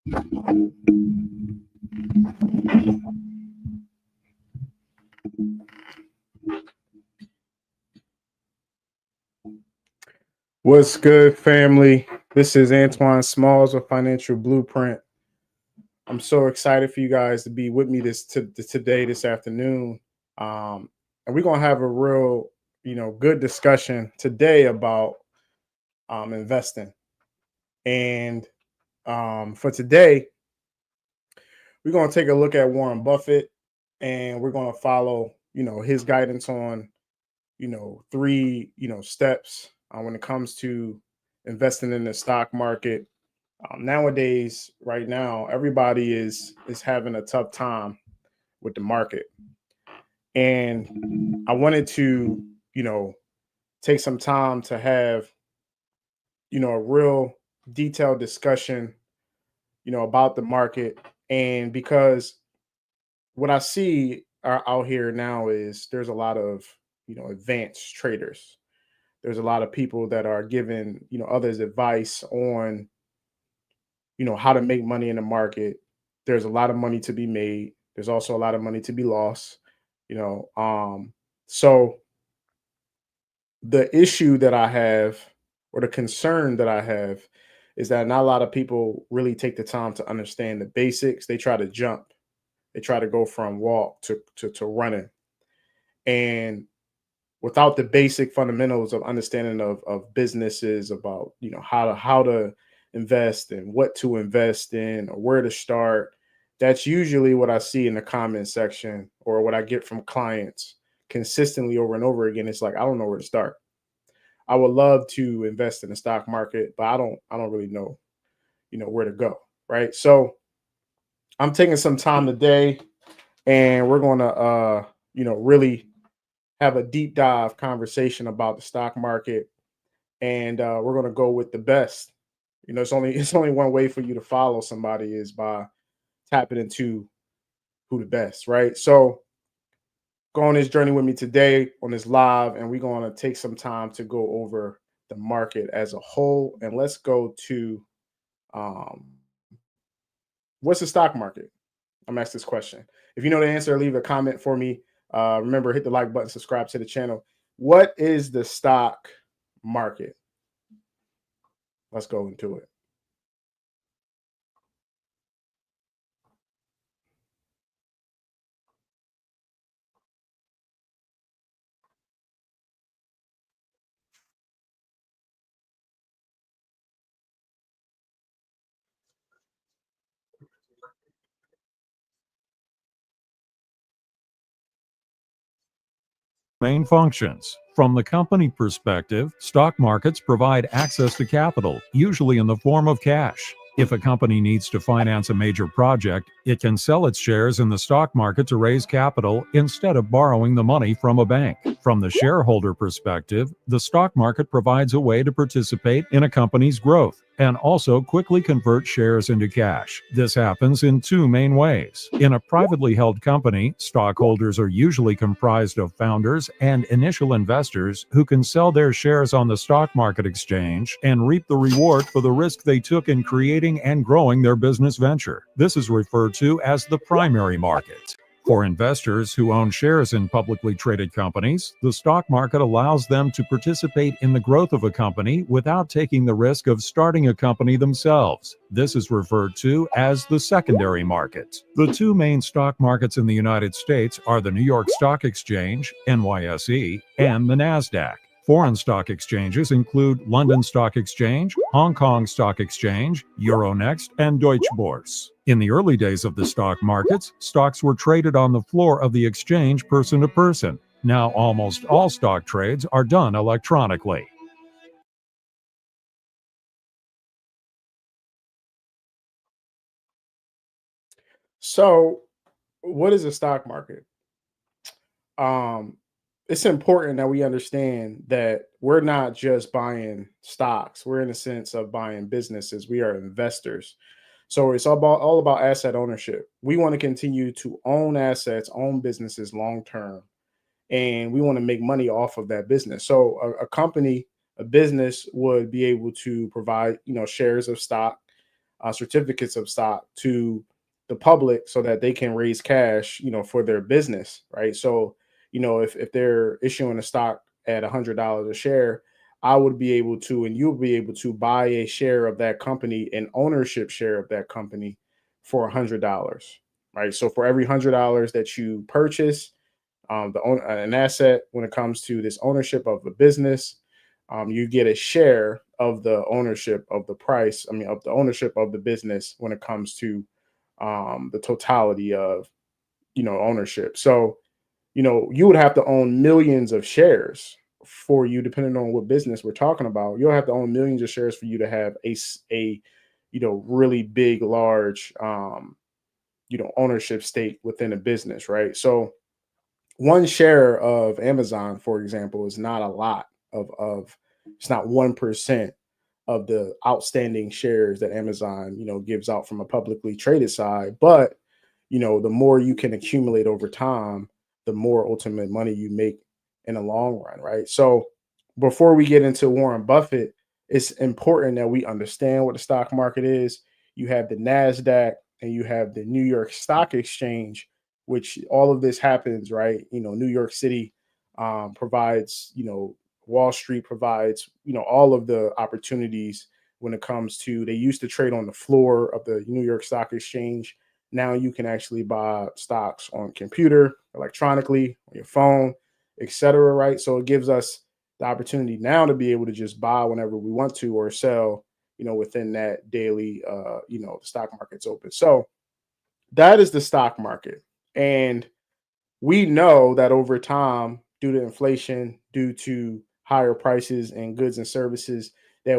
What's good, family? This is Antoine Smalls with Financial Blueprint. I'm so excited for you guys to be with me this afternoon, and we're gonna have a real, good discussion today about investing. And for today, we're gonna take a look at Warren Buffett, and we're gonna follow, his guidance on, three, steps when it comes to investing in the stock market. Nowadays, right now, everybody is having a tough time with the market, and I wanted to, take some time to have, a real detailed discussion, about the market, and because what I see out here now is there's a lot of, advanced traders. There's a lot of people that are giving, others advice on, how to make money in the market. There's a lot of money to be made. There's also a lot of money to be lost. So the issue that I have, or the concern that I have, is that not a lot of people really take the time to understand the basics. They try to jump. They try to go from walk to running. And without the basic fundamentals of understanding of businesses, about, how to invest and what to invest in or where to start, that's usually what I see in the comment section, or what I get from clients consistently over and over again. It's like, I don't know where to start. I would love to invest in the stock market, but I don't really know, where to go. Right. So I'm taking some time today, and we're going to, really have a deep dive conversation about the stock market, and we're going to go with the best. It's only one way for you to follow somebody, is by tapping into who the best, right? So go on this journey with me today on this live, and we're going to take some time to go over the market as a whole. And let's go to um, what's the stock market? I'm asked this question. If you know the answer, leave a comment for me. Remember, hit the like button, subscribe to the channel. What is the stock market? Let's go into it. Main functions. From the company perspective, stock markets provide access to capital, usually in the form of cash. If a company needs to finance a major project, it can sell its shares in the stock market to raise capital instead of borrowing the money from a bank. From the shareholder perspective, the stock market provides a way to participate in a company's growth and also quickly convert shares into cash. This happens in two main ways. In a privately held company, stockholders are usually comprised of founders and initial investors who can sell their shares on the stock market exchange and reap the reward for the risk they took in creating and growing their business venture. This is referred to as the primary market. For investors who own shares in publicly traded companies, the stock market allows them to participate in the growth of a company without taking the risk of starting a company themselves. This is referred to as the secondary market. The two main stock markets in the United States are the New York Stock Exchange, NYSE, and the NASDAQ. Foreign stock exchanges include London Stock Exchange, Hong Kong Stock Exchange, Euronext, and Deutsche Börse. In the early days of the stock markets, stocks were traded on the floor of the exchange person to person. Now almost all stock trades are done electronically. So what is a stock market? It's important that we understand that we're not just buying stocks. We're in a sense of buying businesses. We are investors. So it's all about asset ownership. We want to continue to own assets, own businesses long term, and we want to make money off of that business. So a company, a business would be able to provide, shares of stock. certificates of stock to the public so that they can raise cash, for their business, right? So, if they're issuing a stock at $100 a share, I would be able to, and you'll be able to buy a share of that company, an ownership share of that company for $100, right? So for every $100 that you purchase, an asset when it comes to this ownership of the business, you get a share of the ownership of the price. I mean, of the ownership of the business when it comes to the totality of ownership. So you would have to own millions of shares for you, depending on what business we're talking about. You'll have to own millions of shares for you to have a really big, large, ownership stake within a business, right? So one share of Amazon, for example, is not a lot of it's not 1% of the outstanding shares that Amazon, gives out from a publicly traded side. But, the more you can accumulate over time, the more ultimate money you make in the long run, right? So before we get into Warren Buffett, it's important that we understand what the stock market is. You have the NASDAQ and you have the New York Stock Exchange, which all of this happens, right? New York City provides, Wall Street provides, all of the opportunities when it comes to, they used to trade on the floor of the New York Stock Exchange. Now you can actually buy stocks on computer, electronically, on your phone, etc. Right? So it gives us the opportunity now to be able to just buy whenever we want to or sell, within that daily, the stock market's open. So that is the stock market. And we know that over time, due to inflation, due to higher prices and goods and services, that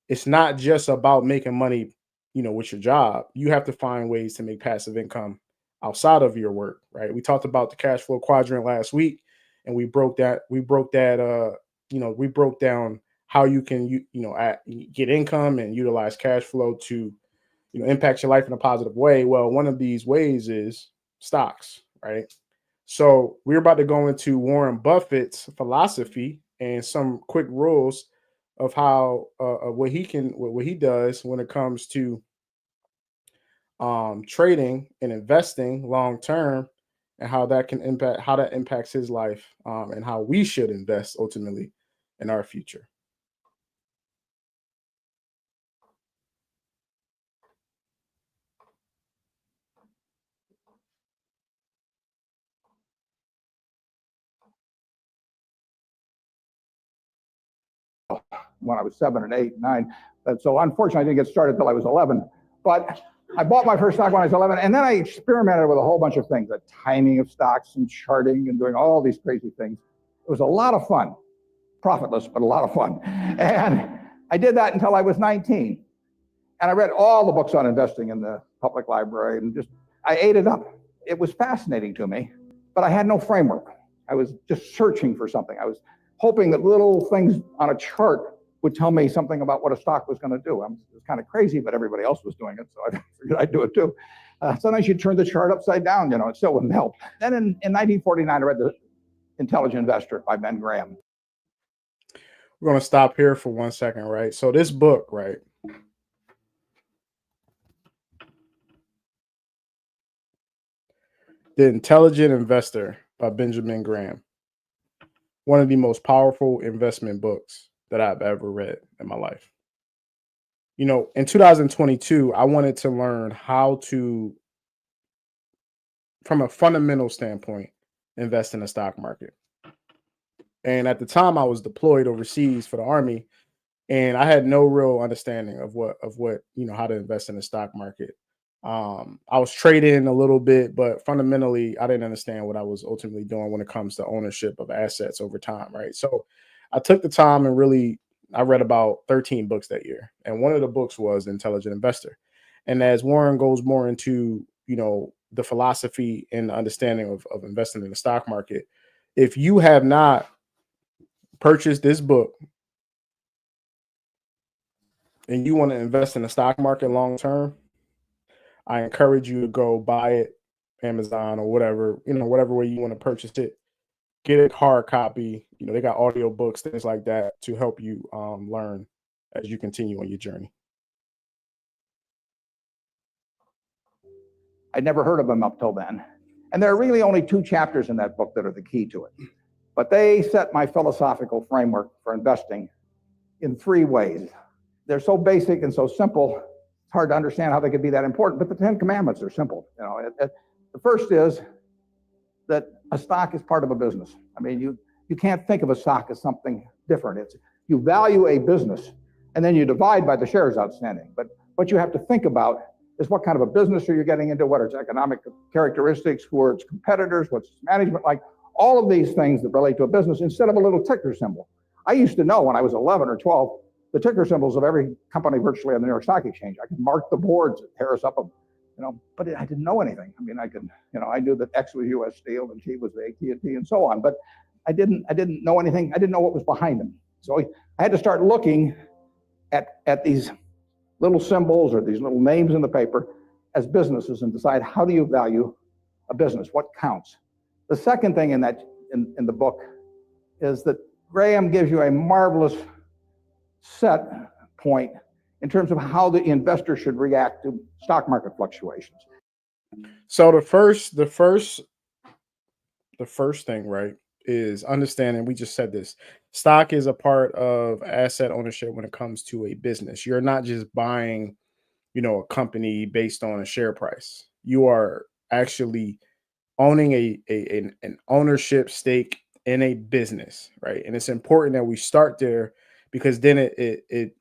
it's not just about making money, with your job. You have to find ways to make passive income outside of your work, right? We talked about the cash flow quadrant last week, and we broke down how you can, get income and utilize cash flow to, impact your life in a positive way. Well, one of these ways is stocks, right? So we're about to go into Warren Buffett's philosophy and some quick rules of how what he does when it comes to trading and investing long term, and how that impacts his life, and how we should invest ultimately in our future. When I was 7 and 8 and 9. And so unfortunately, I didn't get started until I was 11. But I bought my first stock when I was 11, and then I experimented with a whole bunch of things, the timing of stocks and charting and doing all these crazy things. It was a lot of fun, profitless, but a lot of fun. And I did that until I was 19. And I read all the books on investing in the public library and I ate it up. It was fascinating to me, but I had no framework. I was just searching for something. I was hoping that little things on a chart would tell me something about what a stock was going to do. It was kind of crazy, but everybody else was doing it, so I figured I'd do it too. Sometimes you turn the chart upside down, it still wouldn't help. Then in 1949, I read The Intelligent Investor by Ben Graham. We're going to stop here for 1 second, right? So this book, right? The Intelligent Investor by Benjamin Graham. One of the most powerful investment books that I've ever read in my life. In 2022, I wanted to learn how to, from a fundamental standpoint, invest in the stock market. And at the time, I was deployed overseas for the Army, and I had no real understanding of what how to invest in the stock market. I was trading a little bit, but fundamentally, I didn't understand what I was ultimately doing when it comes to ownership of assets over time, right? So I took the time and I read about 13 books that year. And one of the books was The Intelligent Investor. And as Warren goes more into, the philosophy and the understanding of investing in the stock market, if you have not purchased this book and you want to invest in the stock market long term, I encourage you to go buy it, Amazon or whatever, whatever way you want to purchase it. Get a hard copy. They got audio books, things like that to help you learn as you continue on your journey. I'd never heard of them up till then. And there are really only 2 chapters in that book that are the key to it. But they set my philosophical framework for investing in 3 ways. They're so basic and so simple, it's hard to understand how they could be that important, but the 10 commandments are simple. The first is that a stock is part of a business. I mean, you can't think of a stock as something different. It's you value a business, and then you divide by the shares outstanding. But what you have to think about is what kind of a business are you getting into, what are its economic characteristics, who are its competitors, what's its management like, all of these things that relate to a business instead of a little ticker symbol. I used to know when I was 11 or 12 the ticker symbols of every company virtually on the New York Stock Exchange. I could mark the boards that tear us up, but I didn't know anything. I mean, I knew that X was U.S. Steel and G was the AT&T and so on, but I didn't know anything. I didn't know what was behind them. So I had to start looking at these little symbols or these little names in the paper as businesses and decide, how do you value a business? What counts? The second thing in the book is that Graham gives you a marvelous set point in terms of how the investor should react to stock market fluctuations. So the first thing, right, is understanding, we just said this, stock is a part of asset ownership when it comes to a business. You're not just buying, a company based on a share price. You are actually owning an ownership stake in a business, right? And it's important that we start there, because then it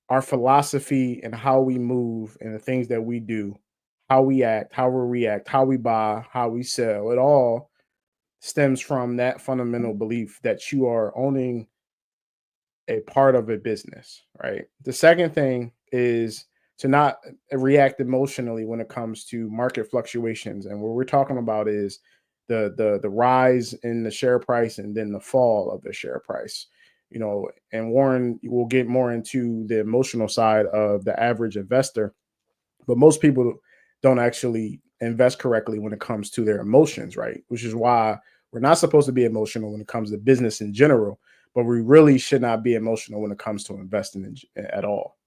our philosophy and how we move and the things that we do, how we act, how we react, how we buy, how we sell, it all stems from that fundamental belief that you are owning a part of a business, right? The second thing is to not react emotionally when it comes to market fluctuations. And what we're talking about is the rise in the share price and then the fall of the share price. And Warren will get more into the emotional side of the average investor, but most people don't actually invest correctly when it comes to their emotions, right? Which is why we're not supposed to be emotional when it comes to business in general, but we really should not be emotional when it comes to investing at all.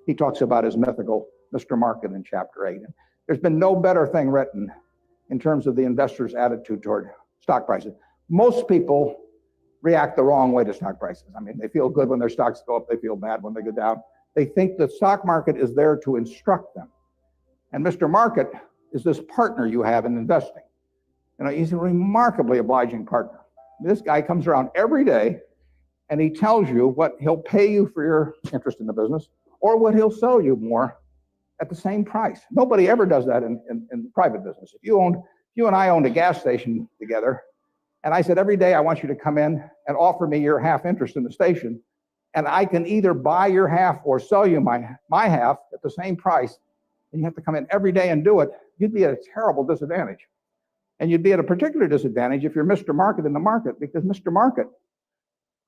He talks about his mythical Mr. Market in chapter 8. There's been no better thing written in terms of the investor's attitude toward stock prices. Most people react the wrong way to stock prices. I mean, they feel good when their stocks go up, they feel bad when they go down. They think the stock market is there to instruct them. And Mr. Market is this partner you have in investing. He's a remarkably obliging partner. This guy comes around every day and he tells you what he'll pay you for your interest in the business or what he'll sell you more at the same price. Nobody ever does that in private business. If you and I owned a gas station together, and I said, every day I want you to come in and offer me your half interest in the station, and I can either buy your half or sell you my half at the same price, and you have to come in every day and do it, you'd be at a terrible disadvantage. And you'd be at a particular disadvantage if you're Mr. Market in the market, because Mr. Market,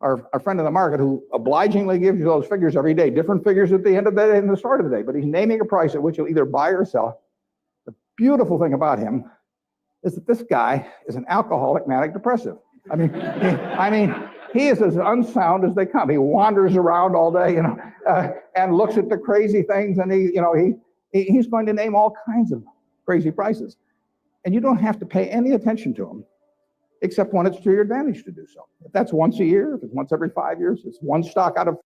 our friend in the market, who obligingly gives you those figures every day, different figures at the end of the day and the start of the day, but he's naming a price at which you'll either buy or sell. The beautiful thing about him is that this guy is an alcoholic manic depressive. I mean, he is as unsound as they come. He wanders around all day, and looks at the crazy things, and he's going to name all kinds of crazy prices. And you don't have to pay any attention to him, except when it's to your advantage to do so. If that's once a year, if it's once every 5 years, it's one stock out of.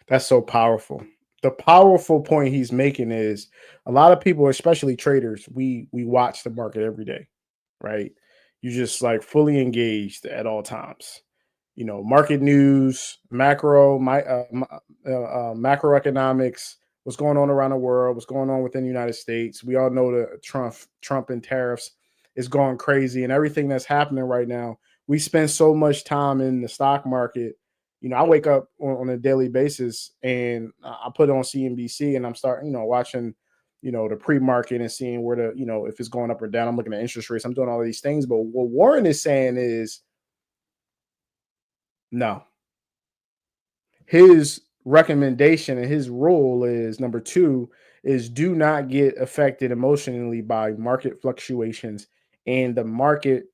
That's so powerful. The powerful point he's making is a lot of people, especially traders, we watch the market every day, right? You're just like fully engaged at all times. Market news, macroeconomics, what's going on around the world, what's going on within the United States. We all know that Trump and tariffs is going crazy, and everything that's happening right now. We spend so much time in the stock market. I wake up on a daily basis and I put it on CNBC and I'm starting, watching, the pre-market and seeing where if it's going up or down. I'm looking at interest rates. I'm doing all of these things. But what Warren is saying is no. His recommendation and his rule is number 2 is do not get affected emotionally by market fluctuations and the market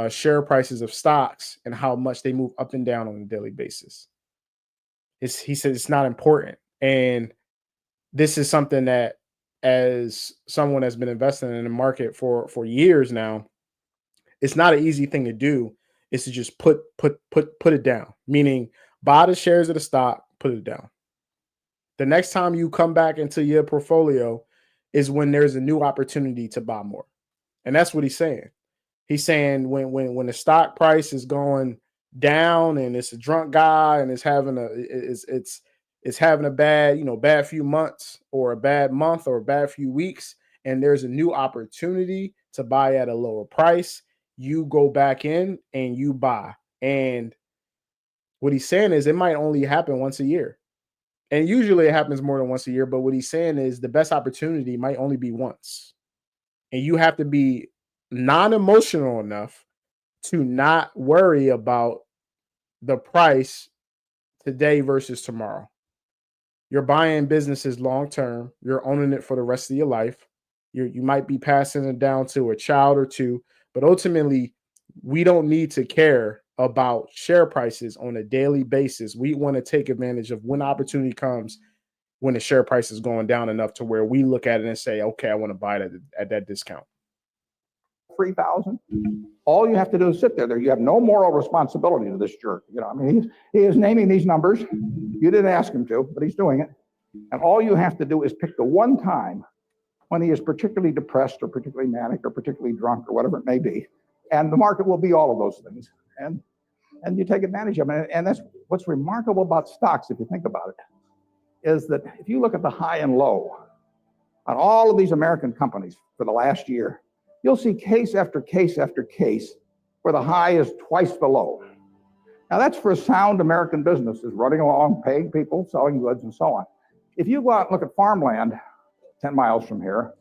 share prices of stocks and how much they move up and down on a daily basis. He said it's not important. And this is something that as someone that's been investing in the market for years now, it's not an easy thing to do. Is to just put it down. Meaning, buy the shares of the stock, put it down. The next time you come back into your portfolio is when there's a new opportunity to buy more. And that's what he's saying. He's saying when the stock price is going down and it's a drunk guy and it's having a bad few months or a bad month or a bad few weeks, and there's a new opportunity to buy at a lower price, you go back in and you buy. And what he's saying is it might only happen once a year. And usually it happens more than once a year. But what he's saying is the best opportunity might only be once. And you have to be non-emotional enough to not worry about the price today versus tomorrow. You're buying businesses long-term. You're owning it for the rest of your life. You might be passing it down to a child or two. But ultimately, we don't need to care about share prices on a daily basis. We want to take advantage of when opportunity comes, when the share price is going down enough to where we look at it and say, okay, I want to buy it at that discount. 3,000. All you have to do is sit there. You have no moral responsibility to this jerk. I mean, he is naming these numbers. You didn't ask him to, but he's doing it. And all you have to do is pick the one time when he is particularly depressed or particularly manic or particularly drunk or whatever it may be. And the market will be all of those things. And you take advantage of it. And that's what's remarkable about stocks, if you think about it, is that if you look at the high and low on all of these American companies for the last year, you'll see case after case after case where the high is twice the low. Now that's for sound American businesses running along, paying people, selling goods, and so on. If you go out and look at farmland 10 miles from here,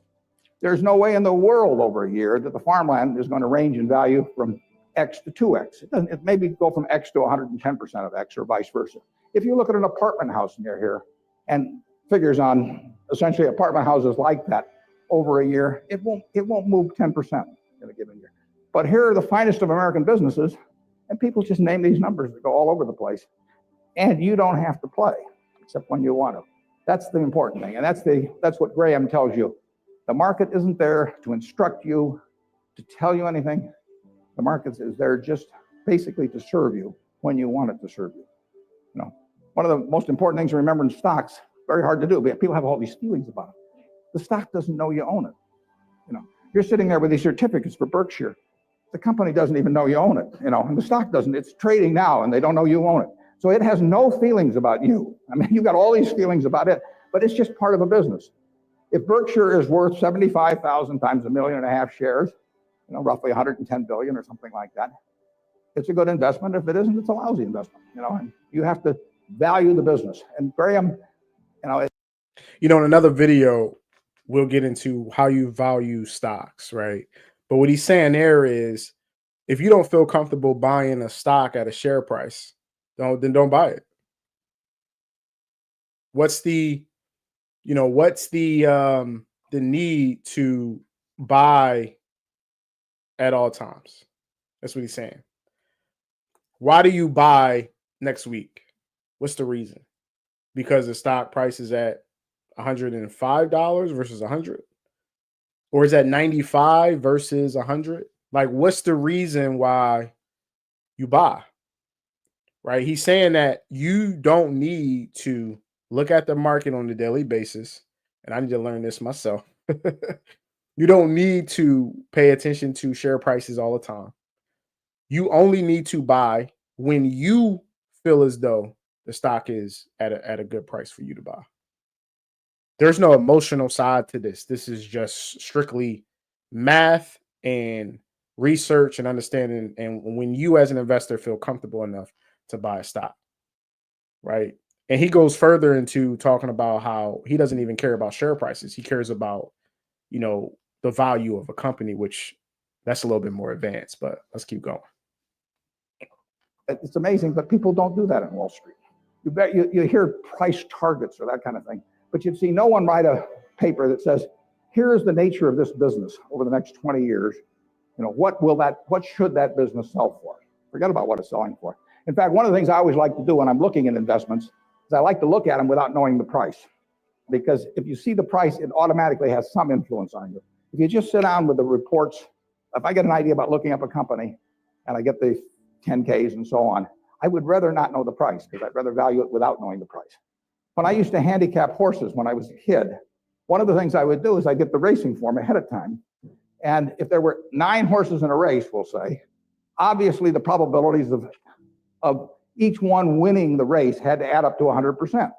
there's no way in the world over a year that the farmland is going to range in value from X to 2X. It maybe go from X to 110% of X or vice versa. If you look at an apartment house near here and figures on essentially apartment houses like that over a year, it won't move 10% in a given year. But here are the finest of American businesses, and people just name these numbers that go all over the place. And you don't have to play, except when you want to. That's the important thing. And that's what Graham tells you. The market isn't there to instruct you, to tell you anything. The market is there just basically to serve you when you want it to serve you. One of the most important things to remember in stocks, very hard to do, but people have all these feelings about it. The stock doesn't know you own it. You're sitting there with these certificates for Berkshire. The company doesn't even know you own it, and the stock doesn't. It's trading now, and they don't know you own it. So it has no feelings about you. I mean, you've got all these feelings about it, but it's just part of a business. If Berkshire is worth 75,000 times 1.5 million shares, roughly 110 billion or something like that, it's a good investment. If it isn't, it's a lousy investment. And you have to value the business. And Graham, in another video, we'll get into how you value stocks, right? But what he's saying there is, if you don't feel comfortable buying a stock at a share price, then don't buy it. What's the need to buy at all times? That's what he's saying. Why do you buy next week? What's the reason? Because the stock price is at $105 versus 100? Or is that 95 versus 100? Like, what's the reason why you buy? Right? He's saying that you don't need to look at the market on a daily basis. And I need to learn this myself. You don't need to pay attention to share prices all the time. You only need to buy when you feel as though the stock is at a good price for you to buy. There's no emotional side to this. This is just strictly math and research and understanding. And when you as an investor feel comfortable enough to buy a stock, right? And he goes further into talking about how he doesn't even care about share prices. He cares about, the value of a company, which that's a little bit more advanced, but let's keep going. It's amazing, but people don't do that in Wall Street. You hear price targets or that kind of thing, but you'd see no one write a paper that says, here's the nature of this business over the next 20 years. What should that business sell for? Forget about what it's selling for. In fact, one of the things I always like to do when I'm looking at investments is I like to look at them without knowing the price. because if you see the price, it automatically has some influence on you. If you just sit down with the reports, if I get an idea about looking up a company and I get the 10Ks and so on, I would rather not know the price because I'd rather value it without knowing the price. When I used to handicap horses when I was a kid, one of the things I would do is I'd get the racing form ahead of time. And if there were 9 horses in a race, we'll say, obviously the probabilities of each one winning the race had to add up to 100%.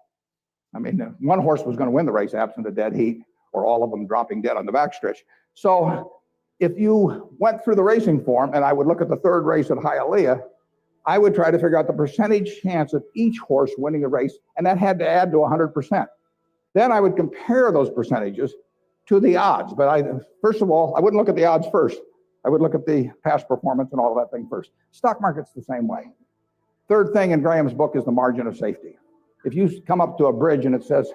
I mean, one horse was going to win the race absent a dead heat or all of them dropping dead on the backstretch. So if you went through the racing form and I would look at the 3rd race at Hialeah, I would try to figure out the percentage chance of each horse winning a race, and that had to add to 100%. Then I would compare those percentages to the odds. But first of all, I wouldn't look at the odds first. I would look at the past performance and all of that thing first. Stock market's the same way. Third thing in Graham's book is the margin of safety. If you come up to a bridge and it says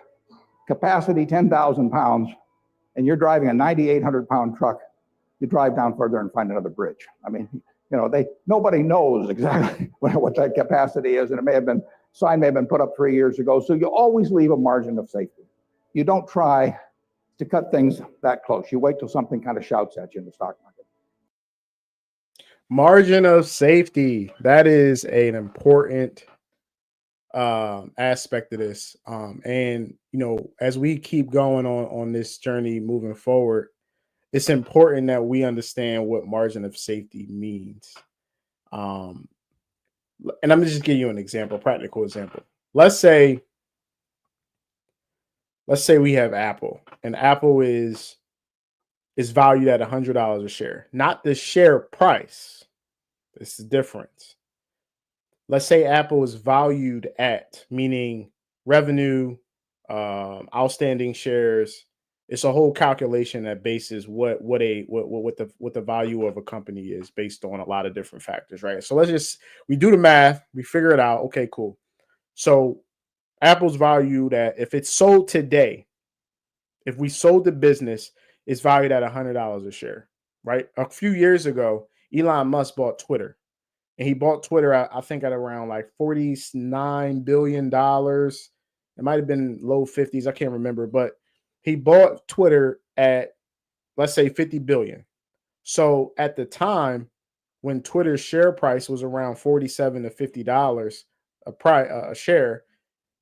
capacity 10,000 pounds and you're driving a 9,800 pound truck, you drive down further and find another bridge. I mean, nobody knows exactly what that capacity is, and sign may have been put up 3 years ago. So you always leave a margin of safety. You don't try to cut things that close. You wait till something kind of shouts at you in the stock market. Margin of safety. That is an important aspect of this. And as we keep going on this journey moving forward, it's important that we understand what margin of safety means. And I'm gonna just give you an example, practical example. Let's say we have Apple, and Apple is valued at $100 a share, not the share price. This is the difference. Let's say Apple is valued at, meaning revenue, outstanding shares. It's a whole calculation that bases what the value of a company is based on a lot of different factors, right? So we do the math, we figure it out. Okay, cool. So Apple's valued at, if it's sold today, if we sold the business, it's valued at $100 a share, right? A few years ago, Elon Musk bought Twitter, and he bought Twitter, I think, at around like $49 billion. It might have been low 50s. I can't remember, but he bought Twitter at, let's say, 50 billion. So at the time when Twitter's share price was around $47 to $50 a share,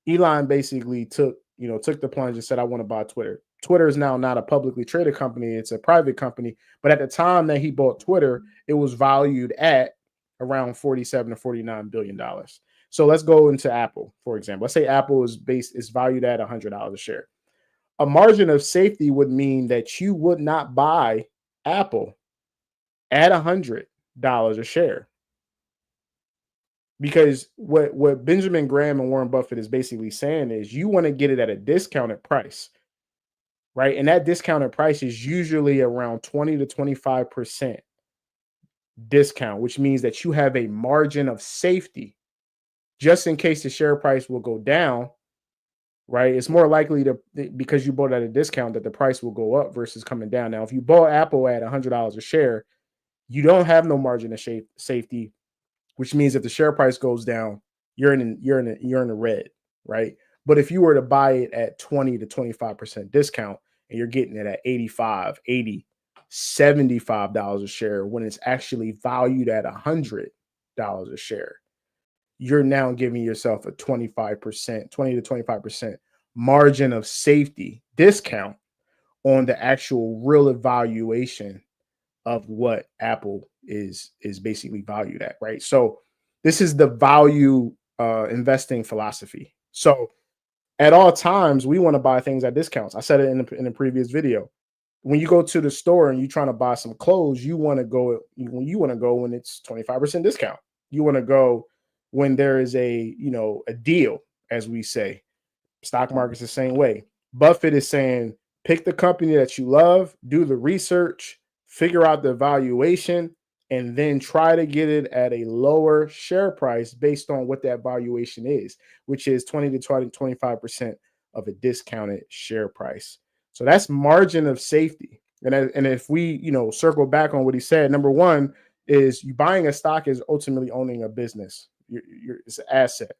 Elon basically took the plunge and said, I want to buy Twitter. Twitter is now not a publicly traded company. It's a private company. But at the time that he bought Twitter, it was valued at around $47 to $49 billion. So let's go into Apple, for example. Let's say Apple is valued at $100 a share. A margin of safety would mean that you would not buy Apple at $100 a share. Because what Benjamin Graham and Warren Buffett is basically saying is you want to get it at a discounted price, right? And that discounted price is usually around 20 to 25% discount, which means that you have a margin of safety just in case the share price will go down, right? It's more likely because you bought at a discount that the price will go up versus coming down. Now, if you bought Apple at $100 a share, you don't have no margin of safety, which means if the share price goes down, you're in the red, right? But if you were to buy it at 20 to 25% discount and you're getting it at 85, 80, $75 a share when it's actually valued at $100 a share, you're now giving yourself a 20 to 25% margin of safety discount on the actual real evaluation of what Apple is basically valued at, right? So this is the value investing philosophy. So at all times, we want to buy things at discounts. I said it in the previous video. When you go to the store and you're trying to buy some clothes, you want to go when it's 25% discount. You want to go when there is a deal, as we say. Stock market's the same way. Buffett is saying, pick the company that you love, do the research, figure out the valuation, and then try to get it at a lower share price based on what that valuation is, which is 20 to 25% of a discounted share price. So that's margin of safety. And if we, circle back on what he said, number one is you buying a stock is ultimately owning a business. It's an asset.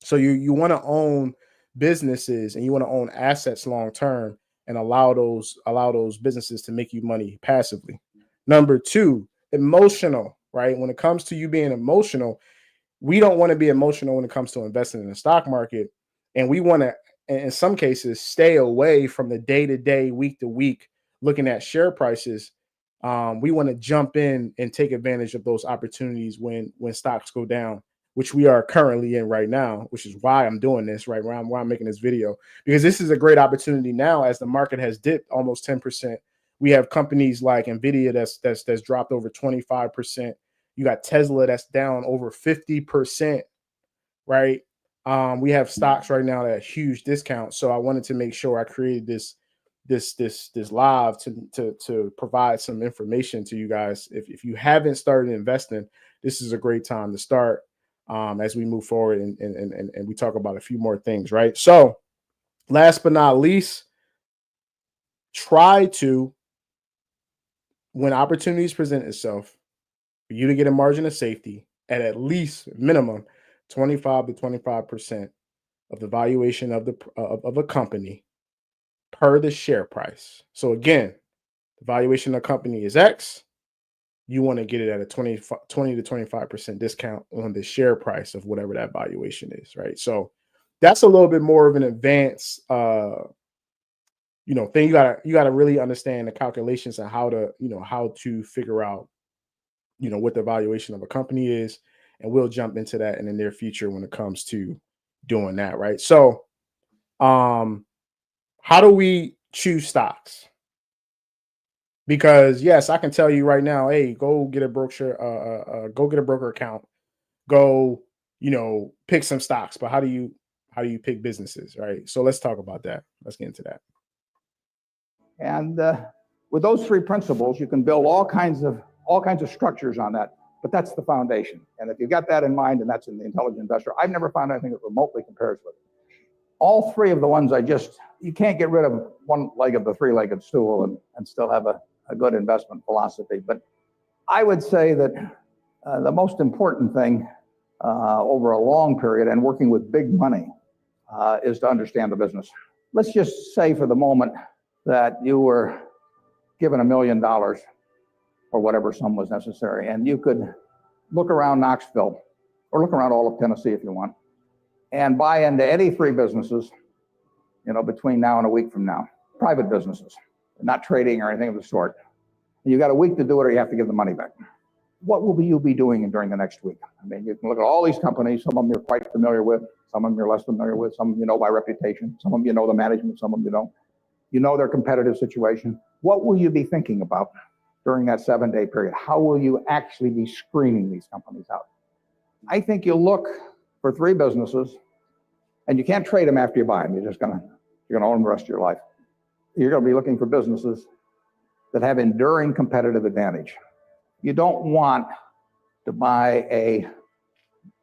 So you want to own businesses and you want to own assets long term and allow those businesses to make you money passively. Number two, emotional, right? When it comes to you being emotional, we don't want to be emotional when it comes to investing in the stock market. And we want to, in some cases, stay away from the day to day, week to week, looking at share prices. We want to jump in and take advantage of those opportunities when stocks go down, which we are currently in right now, which is why I'm doing this right now, why I'm making this video, because this is a great opportunity now as the market has dipped almost 10%. We have companies like Nvidia that's dropped over 25%. You got Tesla that's down over 50%, right? We have stocks right now at a huge discount. So I wanted to make sure I created this live to provide some information to you guys. If you haven't started investing, this is a great time to start as we move forward and we talk about a few more things, right? So last but not least, try to, when opportunities present itself, for you to get a margin of safety at least minimum 25 to 25% of the valuation of a company per the share price. So again, the valuation of the company is X. You want to get it at a 20 to 25% discount on the share price of whatever that valuation is, right? So that's a little bit more of an advanced thing. You gotta really understand the calculations and how to figure out what the valuation of a company is, and we'll jump into that in the near future when it comes to doing that, right? So how do we choose stocks? Because yes, I can tell you right now, hey, go get a broker account, go pick some stocks. But how do you pick businesses, right? So let's talk about that. Let's get into that. And with those three principles, you can build all kinds of structures on that. But that's the foundation. And if you got that in mind, and that's in the intelligent investor, I've never found anything that remotely compares with it. All three of the ones you can't get rid of one leg of the three-legged stool and still have a good investment philosophy. But I would say that the most important thing over a long period and working with big money is to understand the business. Let's just say for the moment that you were given $1 million or whatever sum was necessary, and you could look around Knoxville or look around all of Tennessee if you want, and buy into any three businesses, between now and a week from now, private businesses, not trading or anything of the sort. And you got a week to do it or you have to give the money back. What will you be doing during the next week? I mean, you can look at all these companies. Some of them you're quite familiar with. Some of them you're less familiar with. Some of them you know by reputation. Some of them you know the management. Some of them you don't. You know their competitive situation. What will you be thinking about during that 7-day period? How will you actually be screening these companies out? I think you'll look for three businesses, and you can't trade them after you buy them. You're gonna own them the rest of your life. You're gonna be looking for businesses that have enduring competitive advantage. You don't want to buy a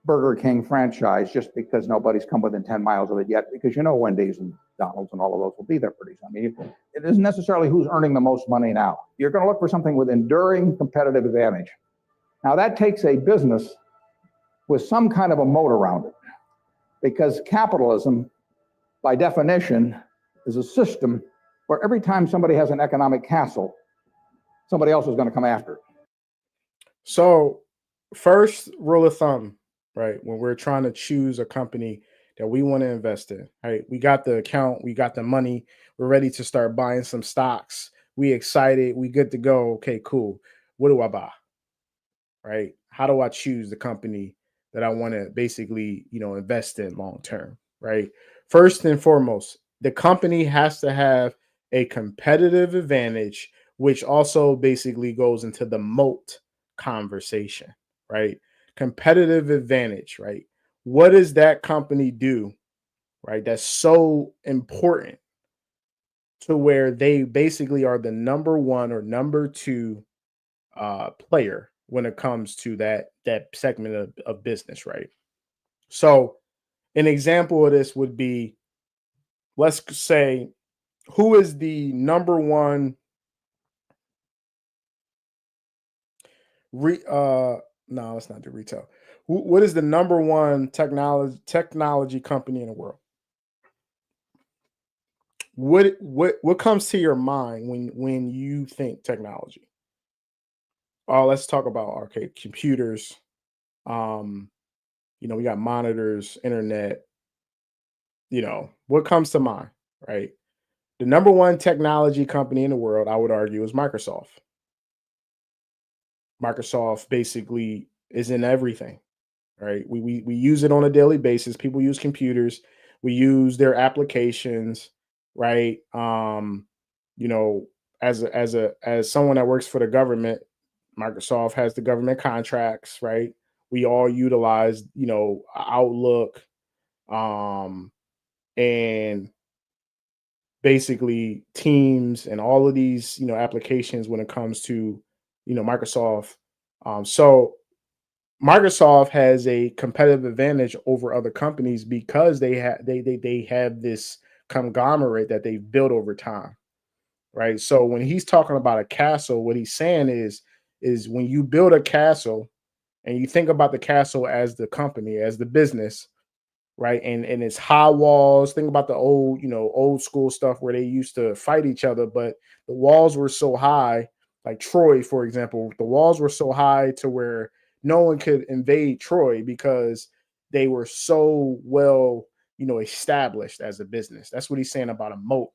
Burger King franchise just because nobody's come within 10 miles of it yet, because Wendy's and McDonald's and all of those will be there pretty soon. I mean, it isn't necessarily who's earning the most money now. You're going to look for something with enduring competitive advantage. Now, that takes a business with some kind of a moat around it, because capitalism, by definition, is a system where every time somebody has an economic castle, somebody else is going to come after it. So, first rule of thumb, right? When we're trying to choose a company that we want to invest in, right? We got the account, we got the money, we're ready to start buying some stocks. We excited, we good to go. Okay, cool. What do I buy? Right? How do I choose the company that I want to basically, invest in long term, right? First and foremost, the company has to have a competitive advantage, which also basically goes into the moat conversation, right? Competitive advantage, right? What does that company do, right? That's so important to where they basically are the number one or number two player when it comes to that segment of business, right? So an example of this would be, let's say, who is the number one no, let's not do retail. What is the number one technology company in the world? what comes to your mind when you think technology? Oh, let's talk about arcade computers. Um, we got monitors, internet. What comes to mind, right? The number one technology company in the world, I would argue, is Microsoft. Microsoft basically is in everything, right? We use it on a daily basis. People use computers. We use their applications, right? You know, as someone that works for the government, Microsoft has the government contracts, right? We all utilize, Outlook, and basically Teams and all of these, applications when it comes to, Microsoft. So Microsoft has a competitive advantage over other companies because they have this conglomerate that they've built over time, right? So when he's talking about a castle, what he's saying is when you build a castle and you think about the castle as the company, as the business, right? And it's high walls. Think about the old school stuff where they used to fight each other, but the walls were so high, like Troy, for example, the walls were so high to where no one could invade Troy because they were so well, established as a business. That's what he's saying about a moat,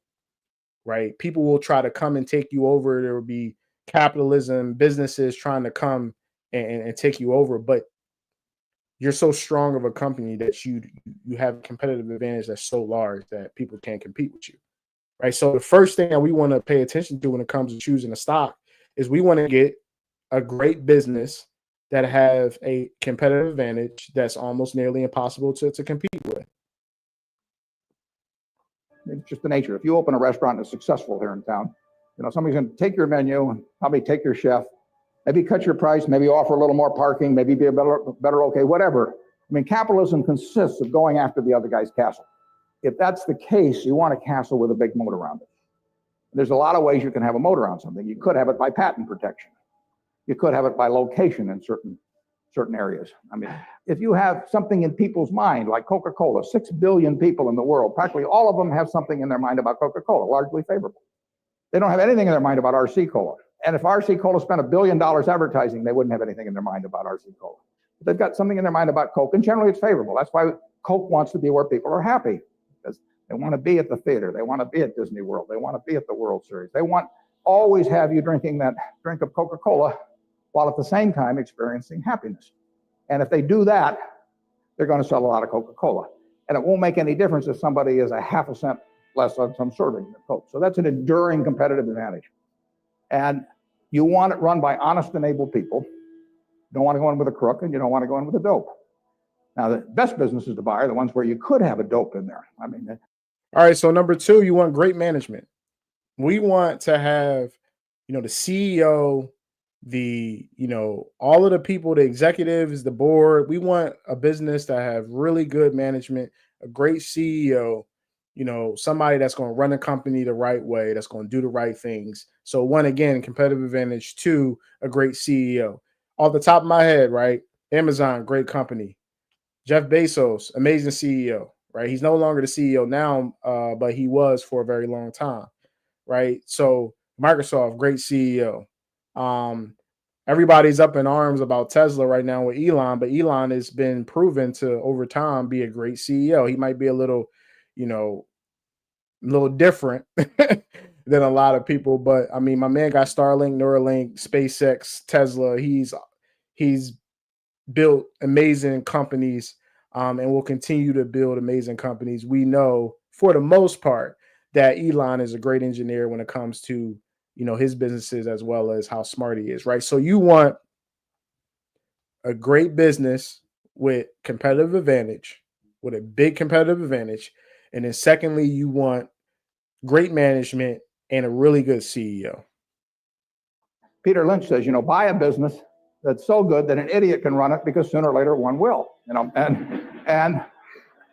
right? People will try to come and take you over. There will be capitalism, businesses trying to come and take you over, but you're so strong of a company that you have a competitive advantage that's so large that people can't compete with you, right? So the first thing that we want to pay attention to when it comes to choosing a stock is we want to get a great business that have a competitive advantage that's almost nearly impossible to compete with. It's just the nature. If you open a restaurant that's successful here in town, somebody's going to take your menu, probably take your chef, maybe cut your price, maybe offer a little more parking, maybe be a better okay, whatever. I mean, capitalism consists of going after the other guy's castle. If that's the case, you want a castle with a big moat around it. There's a lot of ways you can have a moat around something. You could have it by patent protection. You could have it by location in certain areas. I mean, if you have something in people's mind, like Coca-Cola, 6 billion people in the world, practically all of them have something in their mind about Coca-Cola, largely favorable. They don't have anything in their mind about RC Cola. And if RC Cola spent $1 billion advertising, they wouldn't have anything in their mind about RC Cola. But they've got something in their mind about Coke, and generally it's favorable. That's why Coke wants to be where people are happy, because they want to be at the theater. They want to be at Disney World. They want to be at the World Series. They want always have you drinking that drink of Coca-Cola while at the same time experiencing happiness. And if they do that, they're going to sell a lot of Coca-Cola. And it won't make any difference if somebody is a half a cent less on some serving of Coke. So that's an enduring competitive advantage. And you want it run by honest and able people. You don't want to go in with a crook, and you don't want to go in with a dope. Now, the best businesses to buy are the ones where you could have a dope in there. I mean, all right. So number two, you want great management. We want to have, the CEO, all of the people, the executives, the board. We want a business that have really good management, a great CEO, somebody that's going to run the company the right way, that's going to do the right things. So one, again, competitive advantage. Two, a great CEO. Off the top of my head, right? Amazon, great company. Jeff Bezos, amazing CEO, right? He's no longer the CEO now, but he was for a very long time, right? So Microsoft, great CEO. Everybody's up in arms about Tesla right now with Elon, but Elon has been proven to over time be a great CEO. He might be a little different than a lot of people, but I mean, my man got Starlink, Neuralink, SpaceX, Tesla. He's built amazing companies, and will continue to build amazing companies. We know for the most part that Elon is a great engineer when it comes to his businesses, as well as how smart he is, right? So you want a great business with competitive advantage, with a big competitive advantage. And then secondly, you want great management and a really good CEO. Peter Lynch says, buy a business that's so good that an idiot can run it, because sooner or later one will, and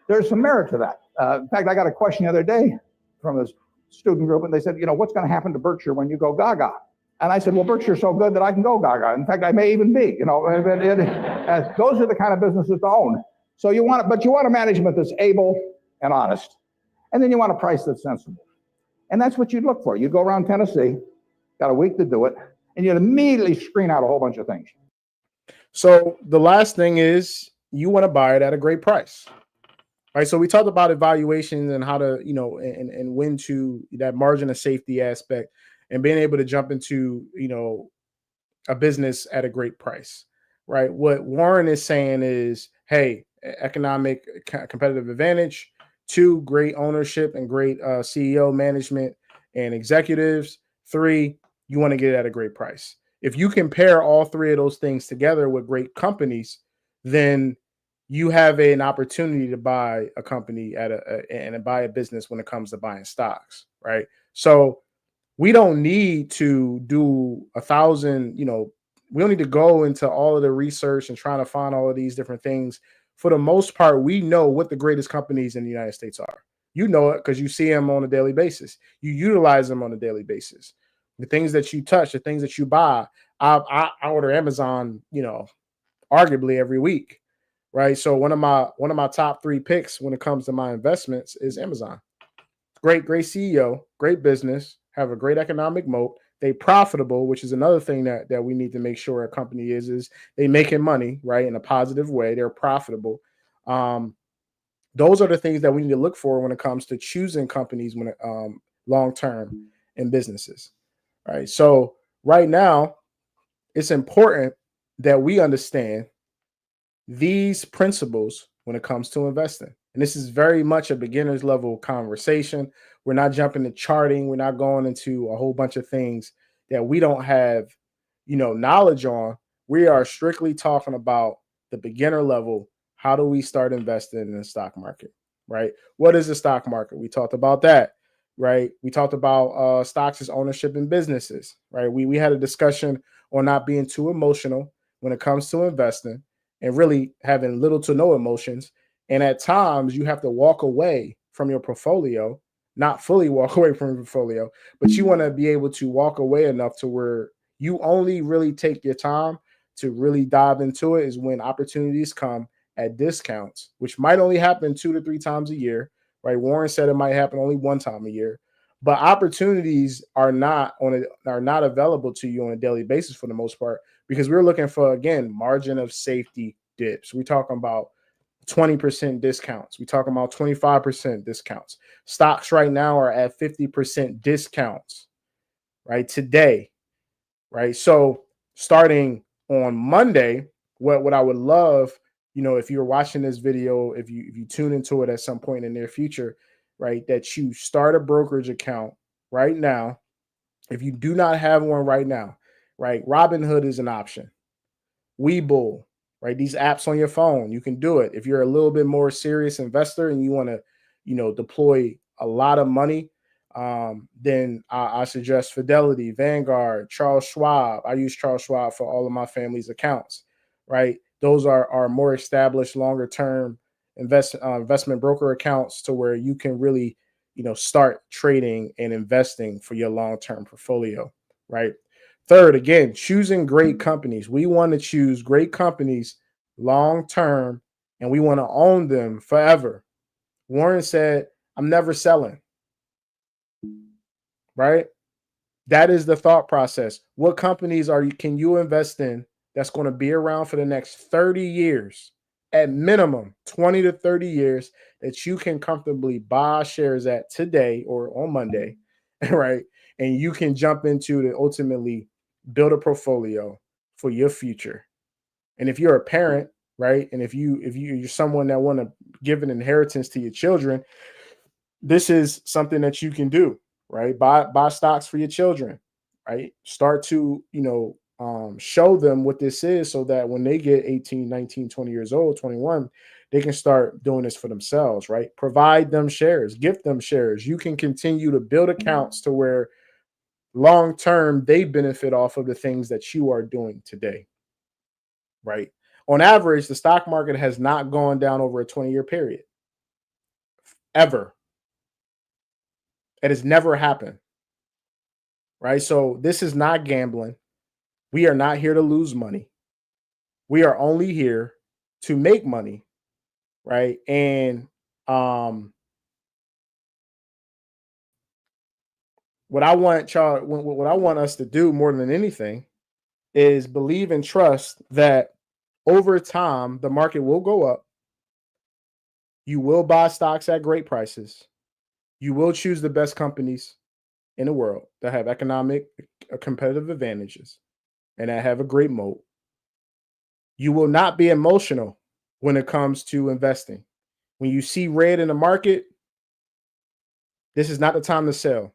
there's some merit to that. In fact, I got a question the other day from a student group, and they said, what's going to happen to Berkshire when you go gaga? And I said, well, Berkshire's so good that I can go gaga. In fact, I may even be, those are the kind of businesses to own. So you want a management that's able and honest. And then you want a price that's sensible. And that's what you'd look for. You'd go around Tennessee, got a week to do it, and you'd immediately screen out a whole bunch of things. So the last thing is you want to buy it at a great price. Right. So we talked about evaluations and how to, and when to that margin of safety aspect and being able to jump into, a business at a great price. Right. What Warren is saying is, hey, economic competitive advantage, two, great ownership and great CEO management and executives. Three, you want to get it at a great price. If you compare all three of those things together with great companies, then you have an opportunity to buy a company and buy a business when it comes to buying stocks, right? So we don't need to do 1,000, we don't need to go into all of the research and trying to find all of these different things. For the most part, we know what the greatest companies in the United States are. You know it because you see them on a daily basis. You utilize them on a daily basis. The things that you touch, the things that you buy. I order Amazon, arguably every week, right? So one of my top three picks when it comes to my investments is Amazon. Great CEO, great business, have a great economic moat. They profitable, which is another thing that we need to make sure a company is they making money, right, in a positive way. They're profitable. Those are the things that we need to look for when it comes to choosing companies when long term in businesses, right? So right now, it's important that we understand these principles when it comes to investing. And this is very much a beginner's level conversation. We're not jumping to charting. We're not going into a whole bunch of things that we don't have, knowledge on. We are strictly talking about the beginner level. How do we start investing in the stock market, right? What is the stock market? We talked about that, right? We talked about stocks as ownership in businesses, right? We had a discussion on not being too emotional when it comes to investing and really having little to no emotions. And at times you have to walk away from your portfolio, not fully walk away from your portfolio, but you want to be able to walk away enough to where you only really take your time to really dive into it is when opportunities come at discounts, which might only happen 2 to 3 times a year, right? Warren said it might happen only one time a year, but opportunities are not available to you on a daily basis for the most part, because we're looking for, again, margin of safety dips. We're talking about 20% discounts. We're talking about 25% discounts. Stocks right now are at 50% discounts, right? Today, right? So starting on Monday, what I would love, if you're watching this video, if you tune into it at some point in the near future, right, that you start a brokerage account right now. If you do not have one right now, right, Robinhood is an option. Webull, right? These apps on your phone, you can do it. If you're a little bit more serious investor and you want to, deploy a lot of money, then I suggest Fidelity, Vanguard, Charles Schwab. I use Charles Schwab for all of my family's accounts, right? Those are more established, longer term investment broker accounts to where you can really, start trading and investing for your long term portfolio, right? Third, again, choosing great companies. We want to choose great companies long term, and we want to own them forever. Warren said, I'm never selling, right? That is the thought process. What companies can you invest in that's going to be around for the next 30 years, at minimum 20 to 30 years, that you can comfortably buy shares at today or on Monday, right? And you can jump into to ultimately build a portfolio for your future. And if you're a parent, right, and if you're someone that want to give an inheritance to your children, this is something that you can do, right? Buy stocks for your children, right? Start to, show them what this is so that when they get 18, 19, 20 years old, 21, they can start doing this for themselves, right? Provide them shares, gift them shares. You can continue to build accounts to where long term they benefit off of the things that you are doing today, right? On average, the stock market has not gone down over a 20-year period, ever. It has never happened, right? So this is not gambling. We are not here to lose money. We are only here to make money, right? And what I want y'all, what I want us to do more than anything is believe and trust that over time the market will go up. You will buy stocks at great prices. You will choose the best companies in the world that have economic competitive advantages and that have a great moat. You will not be emotional when it comes to investing. When you see red in the market, this is not the time to sell.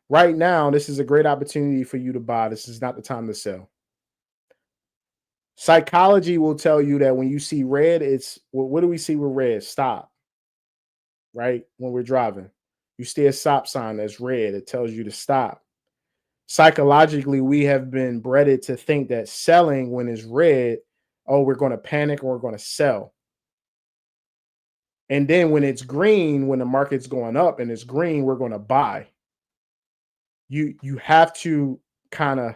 Right now, this is a great opportunity for you to buy. This is not the time to sell. Psychology will tell you that when you see red, it's what do we see with red? Stop. Right? When we're driving, you see a stop sign that's red, it tells you to stop. Psychologically, we have been bred to think that selling when it's red, oh, we're going to panic or we're going to sell. And then when it's green, when the market's going up and it's green, we're going to buy. You have to kind of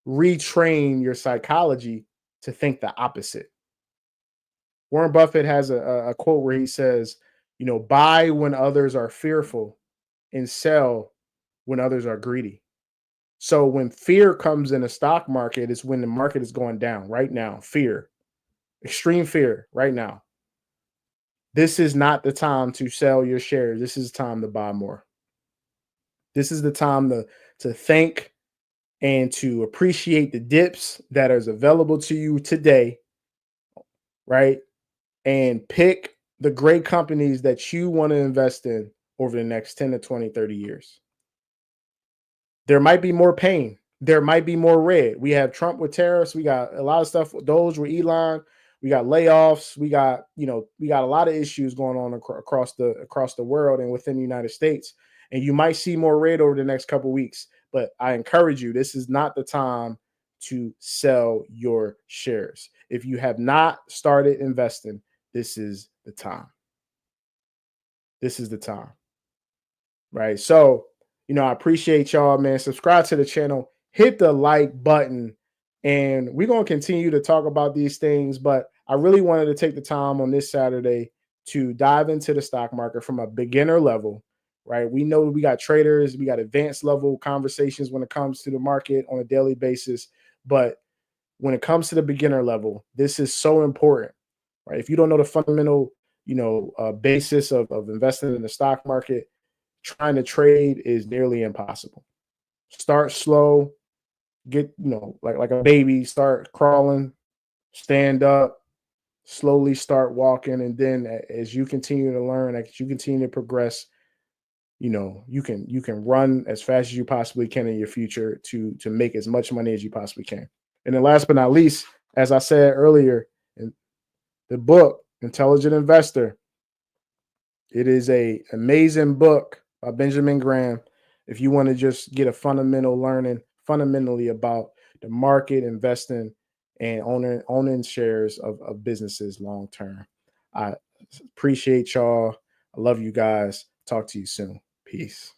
retrain your psychology to think the opposite. Warren Buffett has a quote where he says, buy when others are fearful and sell when others are greedy. So when fear comes in the stock market, it's when the market is going down right now. Fear, extreme fear right now. This is not the time to sell your shares. This is time to buy more. This is the time to think and to appreciate the dips that is available to you today, right? And pick the great companies that you want to invest in over the next 10 to 20, 30 years. There might be more pain. There might be more red. We have Trump with tariffs. We got a lot of stuff with Doge with Elon. We got layoffs. We got a lot of issues going on across the world and within the United States. And you might see more red over the next couple of weeks. But I encourage you, this is not the time to sell your shares. If you have not started investing, this is the time. This is the time. Right? So, I appreciate y'all, man. Subscribe to the channel, hit the like button, and we're going to continue to talk about these things. But I really wanted to take the time on this Saturday to dive into the stock market from a beginner level, right? We know we got traders, we got advanced level conversations when it comes to the market on a daily basis. But when it comes to the beginner level, this is so important, right? If you don't know the fundamental, basis of investing in the stock market, trying to trade is nearly impossible. Start slow, get, like a baby, start crawling, stand up, slowly start walking. And then as you continue to learn, as you continue to progress, you can run as fast as you possibly can in your future to make as much money as you possibly can. And then last but not least, as I said earlier in the book, Intelligent Investor, it is an amazing book by Benjamin Graham. If you want to just get a fundamentally about the market, investing, and owning shares of businesses long term. I appreciate y'all. I love you guys. Talk to you soon. Peace.